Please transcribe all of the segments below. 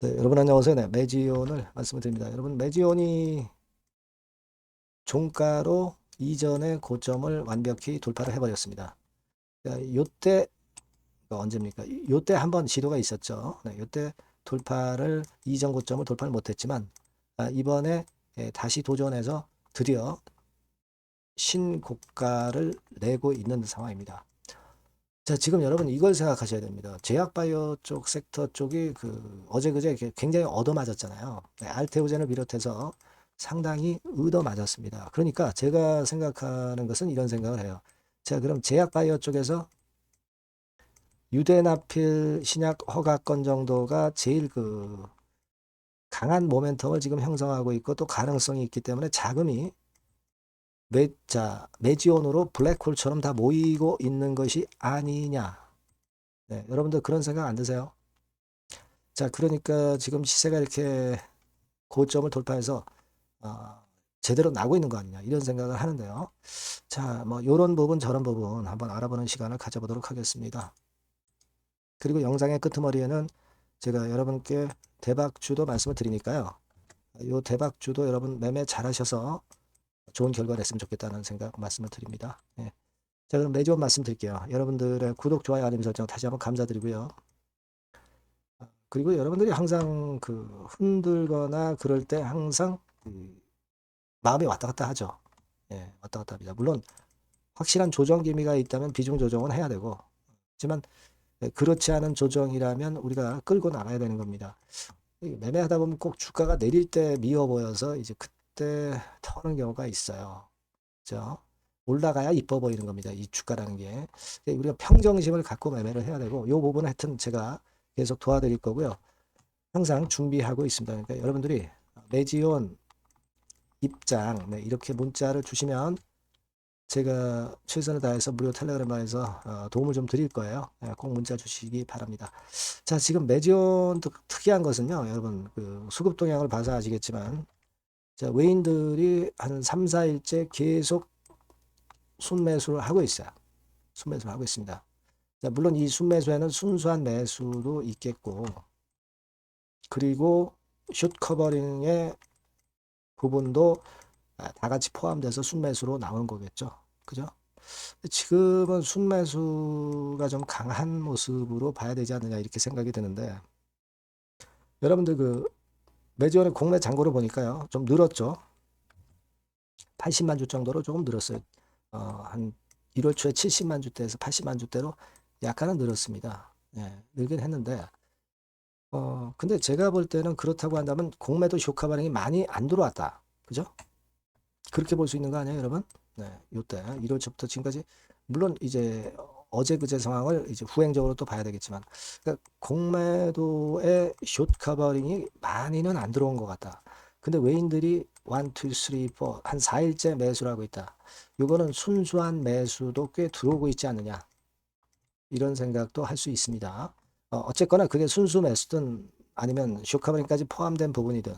네, 여러분 안녕하세요. 네, 매지온을 말씀을 드립니다. 여러분 매지온이 종가로 이전의 고점을 완벽히 돌파를 해버렸습니다. 그러니까 요때 언제입니까? 요때 한번 시도가 있었죠. 네, 요때 돌파를 이전 고점을 돌파를 못했지만 이번에 다시 도전해서 드디어 신고가를 내고 있는 상황입니다. 자, 지금 여러분 이걸 생각하셔야 됩니다. 제약바이오 쪽 섹터 쪽이 어제 그제 굉장히 얻어맞았잖아요. 네, 알테오젠을 비롯해서 상당히 얻어맞았습니다. 그러니까 제가 생각하는 것은 이런 생각을 해요. 자, 그럼 제약바이오 쪽에서 유대나필 신약 허가권 정도가 제일 강한 모멘텀을 지금 형성하고 있고 또 가능성이 있기 때문에 자금이 매지온으로 블랙홀처럼 다 모이고 있는 것이 아니냐. 네, 여러분들 그런 생각 안 드세요? 자, 그러니까 지금 시세가 이렇게 고점을 돌파해서 어, 제대로 나고 있는 거 아니냐 이런 생각을 하는데요. 자, 뭐 이런 부분 저런 부분 한번 알아보는 시간을 가져보도록 하겠습니다. 그리고 영상의 끄트머리에는 제가 여러분께 대박주도 말씀을 드리니까요. 이 대박주도 여러분 매매 잘하셔서 좋은 결과 냈으면 좋겠다는 생각 말씀을 드립니다. 예. 자, 그럼 매주 말씀드릴게요. 여러분들의 구독, 좋아요, 알림 설정 다시 한번 감사드리고요. 그리고 여러분들이 항상 흔들거나 그럴 때 항상 마음이 왔다 갔다 하죠. 예, 왔다 갔다 합니다. 물론 확실한 조정 기미가 있다면 비중 조정은 해야 되고, 하지만 그렇지 않은 조정이라면 우리가 끌고 나가야 되는 겁니다. 매매하다 보면 꼭 주가가 내릴 때 미워 보여서 이제 그때 터는 경우가 있어요. 그죠? 올라가야 이뻐 보이는 겁니다. 이 주가라는 게. 우리가 평정심을 갖고 매매를 해야 되고, 이 부분은 하여튼 제가 계속 도와드릴 거고요. 항상 준비하고 있습니다. 그러니까 여러분들이 매지온 입장 이렇게 문자를 주시면 제가 최선을 다해서 무료 텔레그램에서 도움을 좀 드릴 거예요. 꼭 문자 주시기 바랍니다. 자, 지금 매지온 특이한 것은요. 여러분 수급 동향을 봐서 아시겠지만 자, 외인들이 한 3, 4일째 계속 순매수를 하고 있어요. 순매수를 하고 있습니다. 자, 물론 이 순매수에는 순수한 매수도 있겠고 그리고 숏 커버링의 부분도 다 같이 포함돼서 순매수로 나온 거겠죠. 그죠? 지금은 순매수가 좀 강한 모습으로 봐야 되지 않느냐 이렇게 생각이 드는데 여러분들 매주원의 공매 잔고를 보니까요. 좀 늘었죠. 80만 주 정도로 조금 늘었어요. 한 1월 초에 70만 주대에서 80만 주대로 약간은 늘었습니다. 예, 늘긴 했는데 근데 제가 볼 때는 그렇다고 한다면 공매도 효과 반응이 많이 안 들어왔다. 그죠? 그렇게 볼 수 있는 거 아니에요, 여러분? 네, 요때 1월 초부터 지금까지 물론 이제 어제 그제 상황을 이제 후행적으로 또 봐야 되겠지만 그러니까 공매도의 숏 커버링이 많이는 안 들어온 것 같다. 근데 외인들이 1, 2, 3, 4, 한 4일째 매수를 하고 있다. 이거는 순수한 매수도 꽤 들어오고 있지 않느냐. 이런 생각도 할 수 있습니다. 어쨌거나 그게 순수 매수든 아니면 숏 커버링까지 포함된 부분이든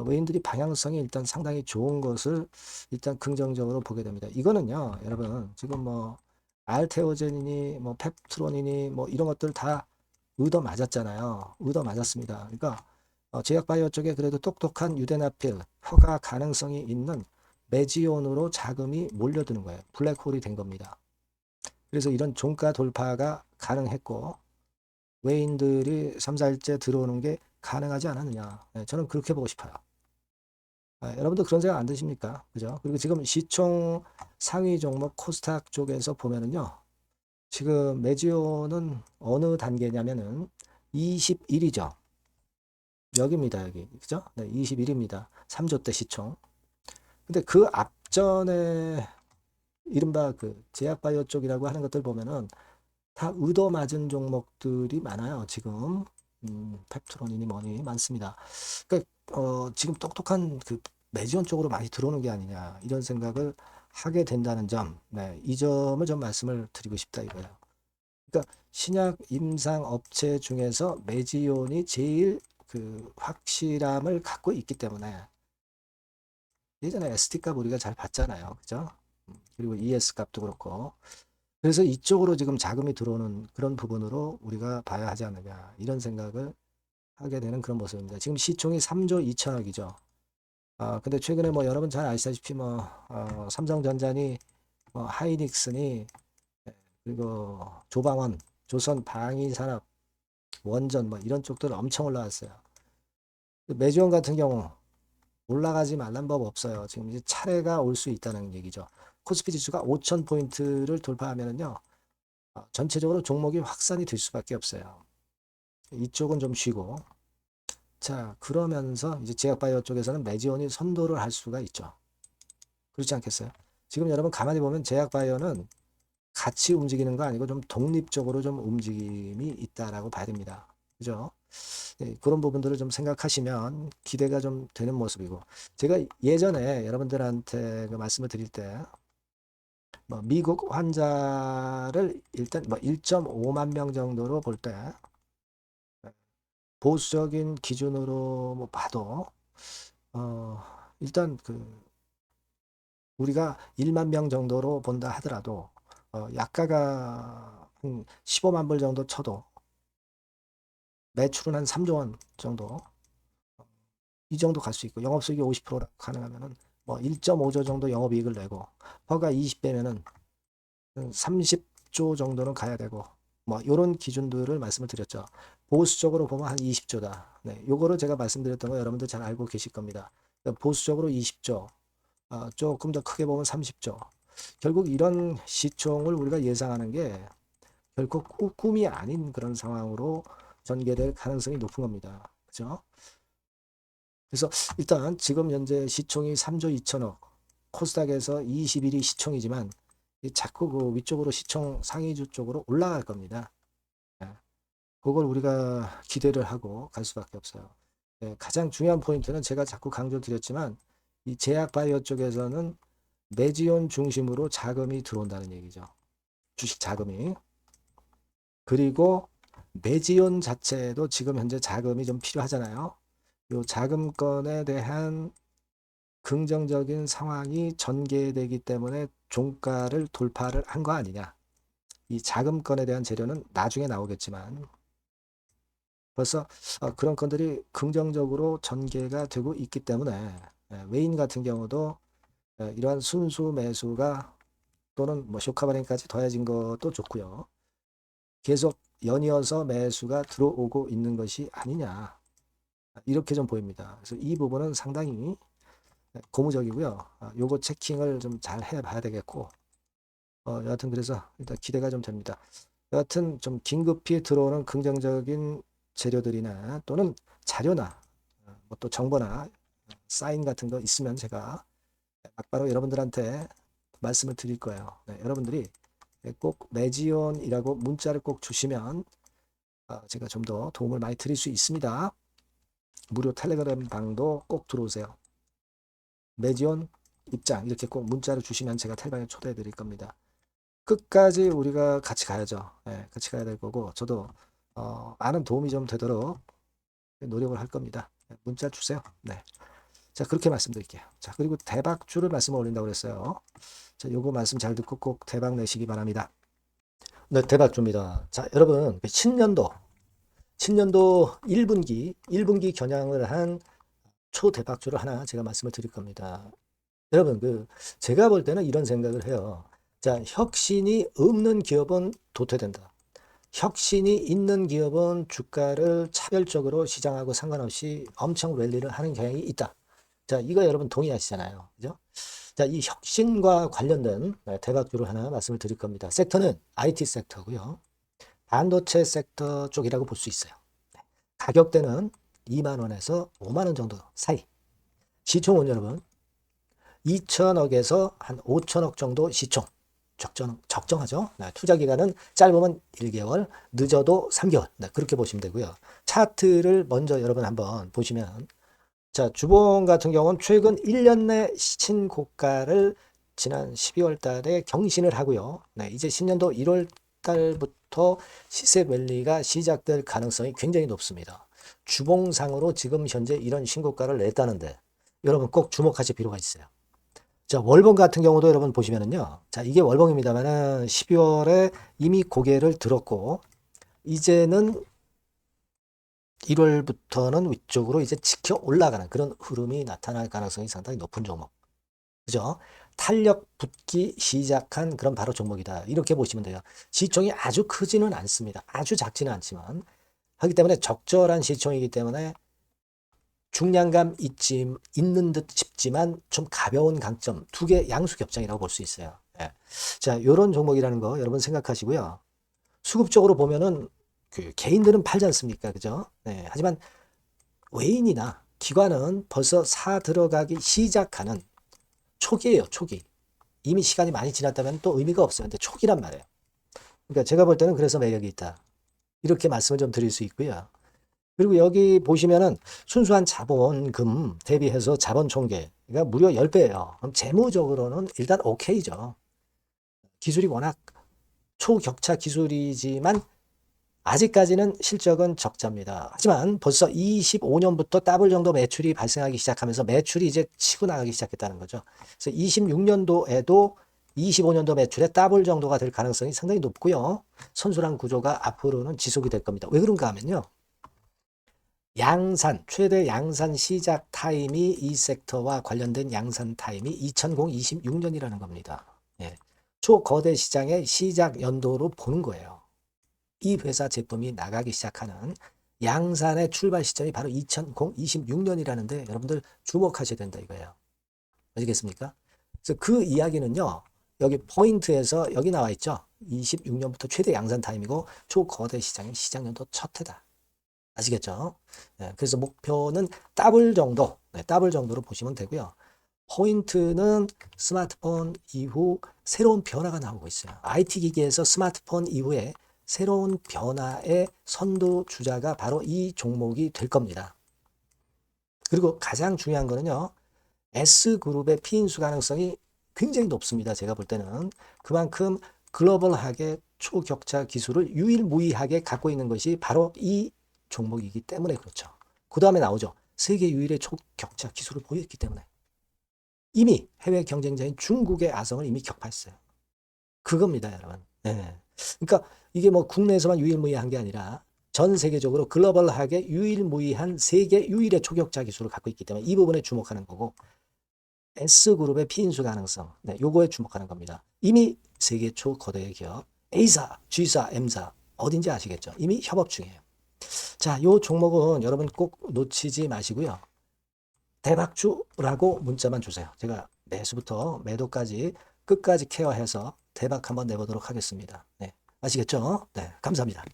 외인들이 방향성이 일단 상당히 좋은 것을 일단 긍정적으로 보게 됩니다. 이거는요, 여러분, 지금 뭐, 알테오젠이니, 뭐, 펩트론이니, 뭐, 이런 것들 다 의도 맞았잖아요. 의도 맞았습니다. 그러니까, 제약바이오 쪽에 그래도 똑똑한 유대나필, 허가 가능성이 있는 매지온으로 자금이 몰려드는 거예요. 블랙홀이 된 겁니다. 그래서 이런 종가 돌파가 가능했고, 외인들이 3, 4일째 들어오는 게 가능하지 않았느냐. 네, 저는 그렇게 보고 싶어요. 여러분도 그런 생각 안 드십니까? 그죠? 그리고 지금 시총 상위 종목 코스닥 쪽에서 보면은요. 지금 매지오는 어느 단계냐면은 21이죠. 여기입니다, 여기. 그죠? 네, 21입니다. 3조 대 시총. 근데 그 앞전에 이른바 제약바이오 쪽이라고 하는 것들 보면은 다 의도 맞은 종목들이 많아요, 지금. 펩트론이니 뭐니 많습니다. 그러니까 지금 똑똑한 매지원 쪽으로 많이 들어오는 게 아니냐 이런 생각을 하게 된다는 점, 네, 이 점을 좀 말씀을 드리고 싶다 이거예요. 그러니까 신약 임상 업체 중에서 매지온이 제일 확실함을 갖고 있기 때문에 예전에 ST 값 우리가 잘 봤잖아요, 그죠? 그리고 ES 값도 그렇고 그래서 이쪽으로 지금 자금이 들어오는 그런 부분으로 우리가 봐야 하지 않느냐 이런 생각을 하게 되는 그런 모습입니다. 지금 시총이 3조 2천억이죠. 근데 최근에 뭐 여러분 잘 아시다시피 뭐 삼성전자니 뭐 하이닉스니 그리고 조방원, 조선 방위산업, 원전 뭐 이런 쪽들 엄청 올라왔어요. 메지온 같은 경우 올라가지 말란 법 없어요. 지금 이제 차례가 올 수 있다는 얘기죠. 코스피 지수가 5,000포인트를 돌파하면은요, 전체적으로 종목이 확산이 될 수밖에 없어요. 이쪽은 좀 쉬고. 자, 그러면서 이제 제약바이오 쪽에서는 메지온이 선도를 할 수가 있죠. 그렇지 않겠어요? 지금 여러분 가만히 보면 제약바이오는 같이 움직이는 거 아니고 좀 독립적으로 좀 움직임이 있다라고 봐야 됩니다. 그죠? 네, 그런 부분들을 좀 생각하시면 기대가 좀 되는 모습이고, 제가 예전에 여러분들한테 그 말씀을 드릴 때, 뭐 미국 환자를 일단 뭐 1.5만 명 정도로 볼 때, 보수적인 기준으로 뭐 봐도, 어, 일단 우리가 1만 명 정도로 본다 하더라도, 약가가 한 15만 불 정도 쳐도, 매출은 한 3조 원 정도, 이 정도 갈 수 있고, 영업수익이 50% 가능하면은 뭐 1.5조 정도 영업이익을 내고, 허가 20배면은 30조 정도는 가야 되고, 뭐 이런 기준들을 말씀을 드렸죠. 보수적으로 보면 한 20조다. 네, 요거를 제가 말씀드렸던 거 여러분들 잘 알고 계실 겁니다. 보수적으로 20조, 조금 더 크게 보면 30조. 결국 이런 시총을 우리가 예상하는 게 결코 꿈이 아닌 그런 상황으로 전개될 가능성이 높은 겁니다. 그죠? 그래서 일단 지금 현재 시총이 3조 2천억, 코스닥에서 21위 시총이지만 자꾸 그 위쪽으로 시총 상위주 쪽으로 올라갈 겁니다. 예, 그걸 우리가 기대를 하고 갈 수밖에 없어요. 예, 가장 중요한 포인트는 제가 자꾸 강조드렸지만 이 제약바이오 쪽에서는 메지온 중심으로 자금이 들어온다는 얘기죠. 주식 자금이. 그리고 메지온 자체도 지금 현재 자금이 좀 필요하잖아요. 이 자금권에 대한 긍정적인 상황이 전개되기 때문에 종가를 돌파를 한 거 아니냐. 이 자금권에 대한 재료는 나중에 나오겠지만 벌써 그런 건들이 긍정적으로 전개가 되고 있기 때문에 외인 같은 경우도 이러한 순수 매수가 또는 뭐 쇼카바링까지 더해진 것도 좋고요. 계속 연이어서 매수가 들어오고 있는 것이 아니냐. 이렇게 좀 보입니다. 그래서 이 부분은 상당히 고무적이고요. 요거 체킹을 좀 잘 해봐야 되겠고, 여하튼 그래서 일단 기대가 좀 됩니다. 여하튼 좀 긴급히 들어오는 긍정적인 재료들이나 또는 자료나 뭐또 정보나 사인 같은 거 있으면 제가 막바로 여러분들한테 말씀을 드릴 거예요. 네, 여러분들이 꼭 매지온이라고 문자를 꼭 주시면 제가 좀 더 도움을 많이 드릴 수 있습니다. 무료 텔레그램 방도 꼭 들어오세요. 매지온 입장 이렇게 꼭 문자를 주시면 제가 텔방에 초대해 드릴 겁니다. 끝까지 우리가 같이 가야죠. 네, 같이 가야 될 거고 저도 많은 도움이 좀 되도록 노력을 할 겁니다. 문자 주세요. 네. 자, 그렇게 말씀드릴게요. 자, 그리고 대박주를 말씀을 올린다고 그랬어요. 자, 요거 말씀 잘 듣고 꼭 대박 내시기 바랍니다. 네, 대박주입니다. 자, 여러분, 신년도 1분기 겨냥을 한 초대박주를 하나 제가 말씀을 드릴 겁니다. 여러분, 제가 볼 때는 이런 생각을 해요. 자, 혁신이 없는 기업은 도태된다. 혁신이 있는 기업은 주가를 차별적으로 시장하고 상관없이 엄청 랠리를 하는 경향이 있다. 자, 이거 여러분 동의하시잖아요. 그죠? 자, 이 혁신과 관련된 대박주를 하나 말씀을 드릴 겁니다. 섹터는 IT 섹터고요. 반도체 섹터 쪽이라고 볼 수 있어요. 가격대는 2만 원에서 5만 원 정도 사이. 시총은 여러분 2천억에서 한 5천억 정도 시총. 적정하죠. 네, 투자 기간은 짧으면 1개월, 늦어도 3개월. 네, 그렇게 보시면 되고요. 차트를 먼저 여러분 한번 보시면 자, 주봉 같은 경우는 최근 1년 내 신고가를 지난 12월 달에 경신을 하고요. 네, 이제 신년도 1월 달부터 시세 랠리가 시작될 가능성이 굉장히 높습니다. 주봉상으로 지금 현재 이런 신고가를 냈다는데 여러분 꼭 주목하실 필요가 있어요. 자, 월봉 같은 경우도 여러분 보시면은요. 자, 이게 월봉입니다만은 12월에 이미 고개를 들었고, 이제는 1월부터는 위쪽으로 이제 지켜 올라가는 그런 흐름이 나타날 가능성이 상당히 높은 종목. 그죠? 탄력 붙기 시작한 그런 바로 종목이다. 이렇게 보시면 돼요. 시총이 아주 크지는 않습니다. 아주 작지는 않지만. 하기 때문에 적절한 시총이기 때문에 중량감 있는 듯 싶지만 좀 가벼운 강점, 두 개 양수 겹장이라고 볼 수 있어요. 예. 자, 요런 종목이라는 거 여러분 생각하시고요. 수급적으로 보면은 그 개인들은 팔지 않습니까? 그죠? 네. 하지만 외인이나 기관은 벌써 사 들어가기 시작하는 초기예요, 초기. 이미 시간이 많이 지났다면 또 의미가 없어요. 근데 초기란 말이에요. 그러니까 제가 볼 때는 그래서 매력이 있다. 이렇게 말씀을 좀 드릴 수 있고요. 그리고 여기 보시면은 순수한 자본금 대비해서 자본 총계가 무려 10배예요. 그럼 재무적으로는 일단 오케이죠. 기술이 워낙 초격차 기술이지만 아직까지는 실적은 적자입니다. 하지만 벌써 25년부터 더블 정도 매출이 발생하기 시작하면서 매출이 이제 치고 나가기 시작했다는 거죠. 그래서 26년도에도 25년도 매출의 더블 정도가 될 가능성이 상당히 높고요. 선순환 구조가 앞으로는 지속이 될 겁니다. 왜 그런가 하면요. 양산, 최대 양산 시작 타임이 이 섹터와 관련된 양산 타임이 2026년이라는 겁니다. 예. 초거대 시장의 시작 연도로 보는 거예요. 이 회사 제품이 나가기 시작하는 양산의 출발 시점이 바로 2026년이라는데 여러분들 주목하셔야 된다 이거예요. 아시겠습니까? 그래서 그 이야기는요. 여기 포인트에서 여기 나와 있죠. 26년부터 최대 양산 타임이고 초거대 시장의 시작 연도 첫 해다. 아시겠죠? 네, 그래서 목표는 더블 정도, 네, 더블 정도로 보시면 되고요. 포인트는 스마트폰 이후 새로운 변화가 나오고 있어요. IT 기기에서 스마트폰 이후에 새로운 변화의 선도 주자가 바로 이 종목이 될 겁니다. 그리고 가장 중요한 거는요. S그룹의 피인수 가능성이 굉장히 높습니다. 제가 볼 때는. 그만큼 글로벌하게 초격차 기술을 유일무이하게 갖고 있는 것이 바로 이 종목이기 때문에 그렇죠. 그 다음에 나오죠. 세계 유일의 초격차 기술을 보였기 때문에. 이미 해외 경쟁자인 중국의 아성을 이미 격파했어요. 그겁니다, 여러분. 네. 그러니까 이게 뭐 국내에서만 유일무이한 게 아니라 전 세계적으로 글로벌하게 유일무이한 세계 유일의 초격차 기술을 갖고 있기 때문에 이 부분에 주목하는 거고 S그룹의 피인수 가능성, 네, 요거에 주목하는 겁니다. 이미 세계 초거대 기업 A사, G사, M사 어딘지 아시겠죠? 이미 협업 중이에요. 자, 요 종목은 여러분 꼭 놓치지 마시고요. 대박주라고 문자만 주세요. 제가 매수부터 매도까지 끝까지 케어해서 대박 한번 내보도록 하겠습니다. 네, 아시겠죠? 네, 감사합니다.